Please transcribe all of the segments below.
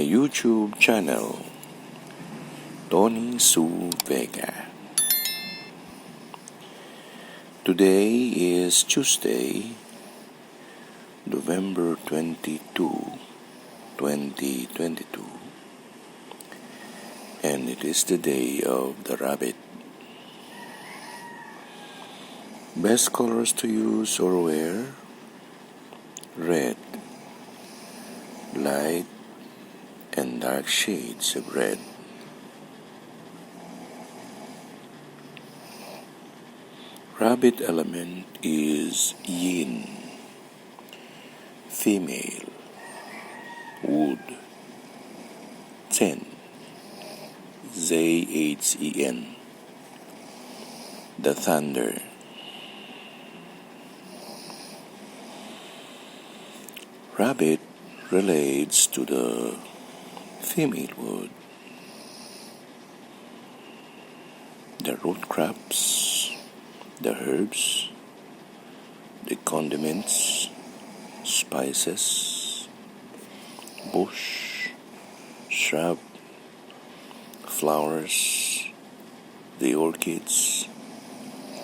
YouTube channel, Tony Suvega. Today is Tuesday, November 22, 2022, and it is the day of the rabbit. Best colors to use or wear: red, light and dark shades of red. Rabbit element is yin, female, wood, 10, ZHEN, the thunder. Rabbit relates to the female wood, the root crops, the herbs, the condiments, spices, bush, shrub, flowers, the orchids,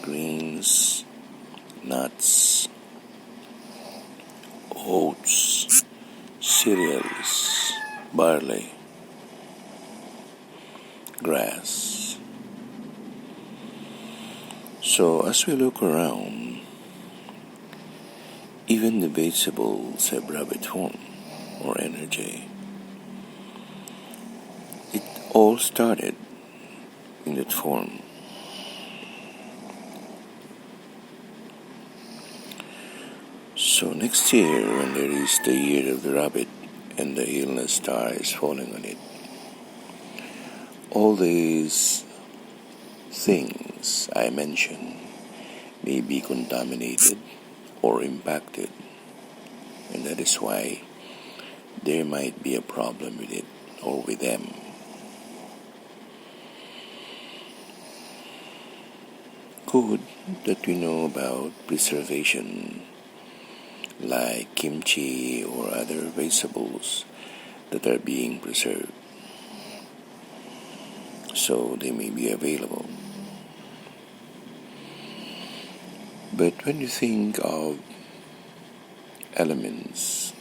greens, nuts, oats, cereals, barley, grass. So as we look around, even the vegetables have rabbit form or energy. It all started in that form. So next year, when there is the year of the rabbit and the illness star is falling on it, all these things I mentioned may be contaminated or impacted, and that is why there might be a problem with it or with them. Good that we know about preservation, like kimchi or other vegetables that are being preserved, so they may be available. But when you think of elements,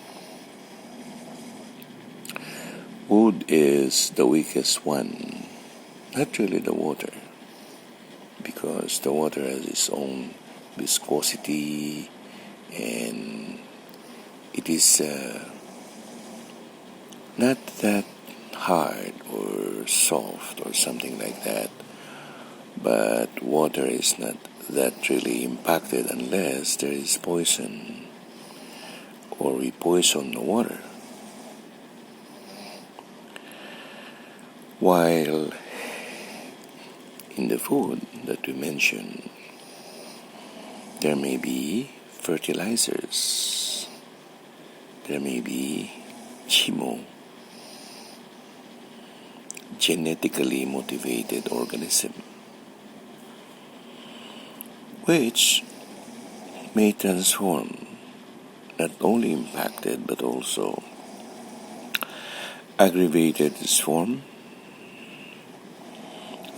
wood is the weakest one, not really the water, because the water has its own viscosity and it is not that hard or soft or something like that. But water is not that really impacted unless there is poison or we poison the water. While in the food that we mentioned, there may be fertilizers, there may be chemo, genetically motivated organism, which may transform, not only impacted but also aggravated its form.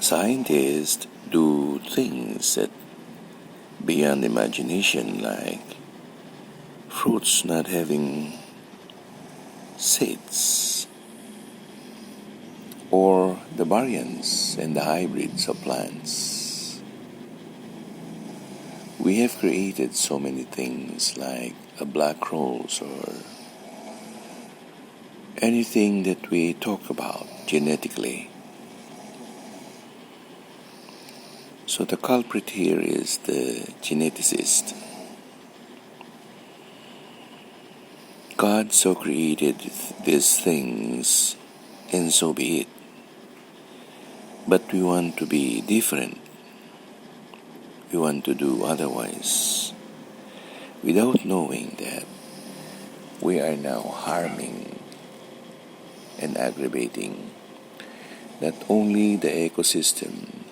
Scientists do things that beyond imagination, like fruits not having seeds, or the variants and the hybrids of plants. We have created so many things like a black rose or anything that we talk about genetically. So the culprit here is the geneticist. God so created these things, and so be it. But we want to be different. We want to do otherwise, without knowing that we are now harming and aggravating not only the ecosystem,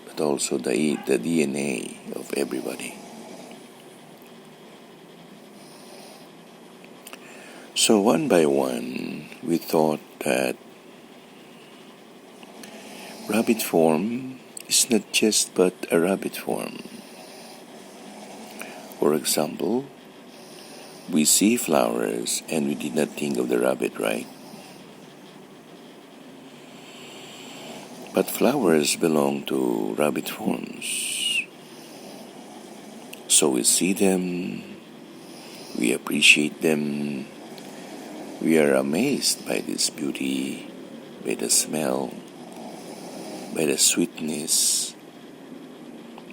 but also the DNA of everybody. So one by one, we thought that rabbit form is not just but a rabbit form. For example, we see flowers and we did not think of the rabbit, right? But flowers belong to rabbit forms. So we see them, we appreciate them, we are amazed by this beauty, by the smell, by the sweetness,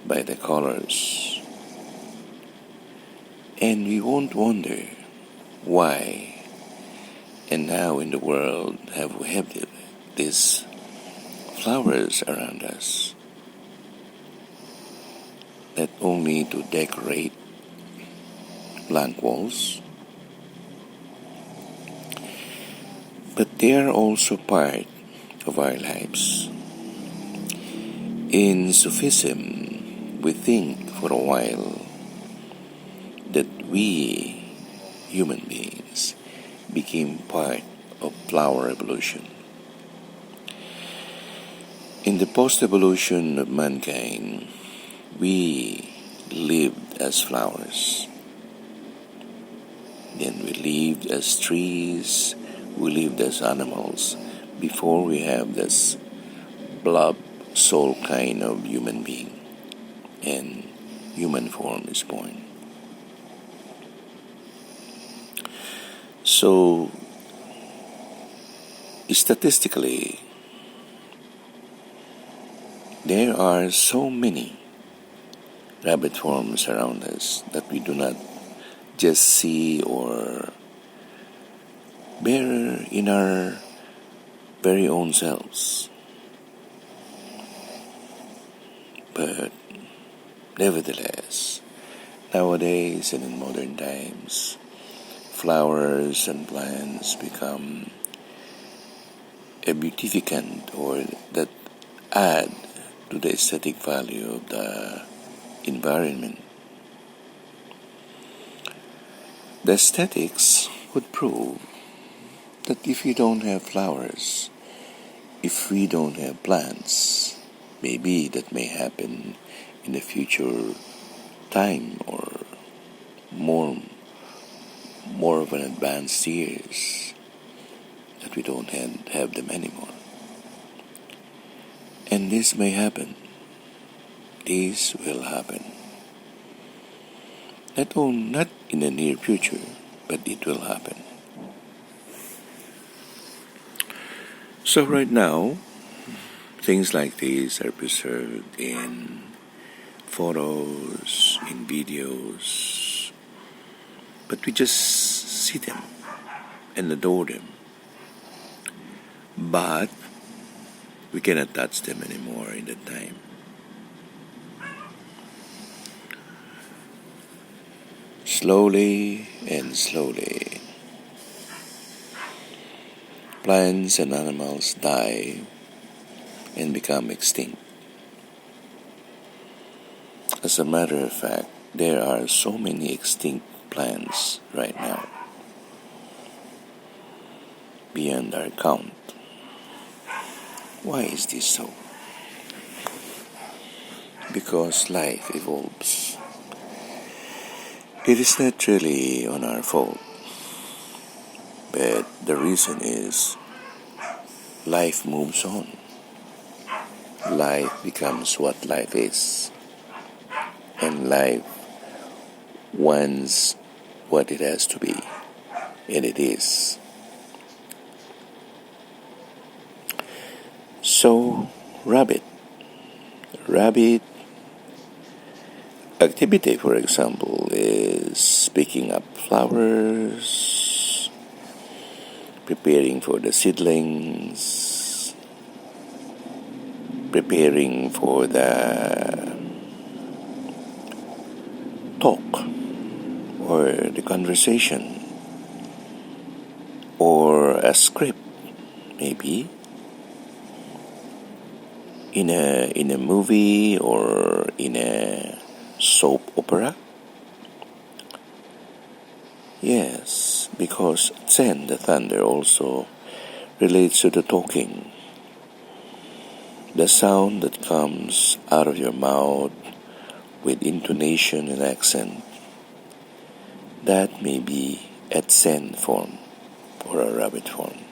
by the colors. And we won't wonder why and how in the world have we have these flowers around us, not only to decorate blank walls, but they are also part of our lives. In Sufism, we think for a while that we, human beings, became part of flower evolution. In the post-evolution of mankind, we lived as flowers. Then we lived as trees, we lived as animals, before we have this blob soul kind of human being, and human form is born. So, statistically, there are so many rabbit forms around us that we do not just see or bear in our very own selves. But nevertheless, nowadays and in modern times, flowers and plants become a beautificant or that add to the aesthetic value of the environment. The aesthetics would prove that if we don't have flowers, if we don't have plants, maybe that may happen in the future time or more of an advanced years, that we don't have them anymore. And this may happen. This will happen. Not in the near future, but it will happen. So right now, things like these are preserved in photos, in videos, but we just see them and adore them. But we cannot touch them anymore in that time. Slowly and slowly, plants and animals die and become extinct. As a matter of fact, there are so many extinct plants right now, beyond our count. Why is this so? Because life evolves. It is not really on our fault, but the reason is life moves on. Life becomes what life is, and life wants what it has to be, and it is. So, rabbit activity, for example, is picking up flowers, preparing for the seedlings, preparing for the talk or the conversation or a script, maybe in a movie or in a soap opera. Yes, because then the thunder also relates to the talking, the sound that comes out of your mouth with intonation and accent. That may be at Zen form or a rabbit form.